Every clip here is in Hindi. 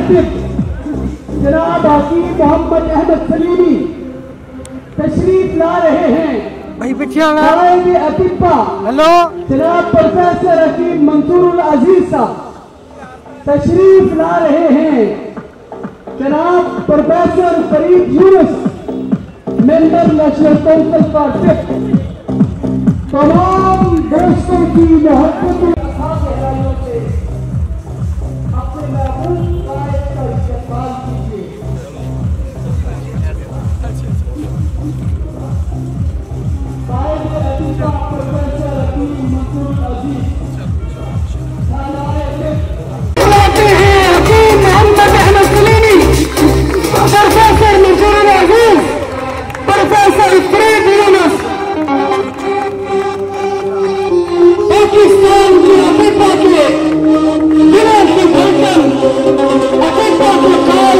जनाब हाकिम मोहम्मद अहमद सलीमी तशरीफ ला रहे हैं। भाई पीछे अतिब्बा हेलो जनाब प्रोफेसर हकीम मंसूर अजीज साहब तशरीफ ला रहे हैं। जनाब professor Farid Yunus member national council for fifth, तमाम दोस्तों की मोहब्बत से अपने महबूब कायद का इस्तेमाल कीजिए। प्रोफेसर हकीम मंसूर अजीज मोहम्मद अहमद सलीमी, प्रोफेसर मंसूर अजीज, प्रोफेसर फरीद यूनुस पाकिस्तान की अतिब्बा के दिनों की धड़कन, अतिब्बा का काल,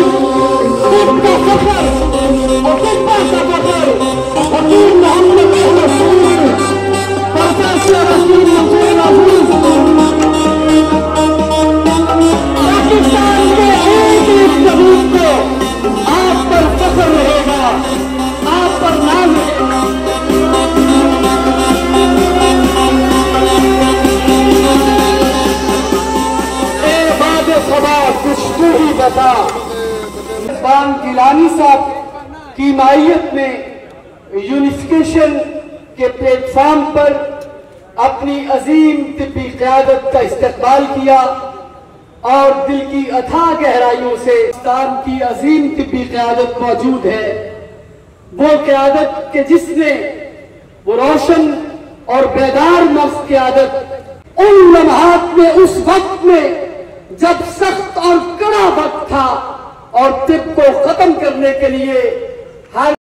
का सफर, अतिब्बा का बदल, हकीम मोहम्मद अहमद सलीमी, प्रोफेसर हकीम मंसूर अजीज, पाकिस्तान के एक एक सबूत को आप पर फख्र रहेगा, आप पर नाज रहेगा। बान गिलानी साहब की मायत में यूनिफिकेशन के प्लेटफॉर्म पर अपनी अजीम तिब्बी क़यादत का इस्तेमाल किया और दिल की अथाह गहराइयों से पाकिस्तान की अजीम तिब्बी क़यादत मौजूद है। वो क़यादत के जिसने वो रोशन और बेदार नफ्स क़यादत उन लम्हात में, उस वक्त में जब सख्त और कड़ा वक्त था और तिब को खत्म करने के लिए हर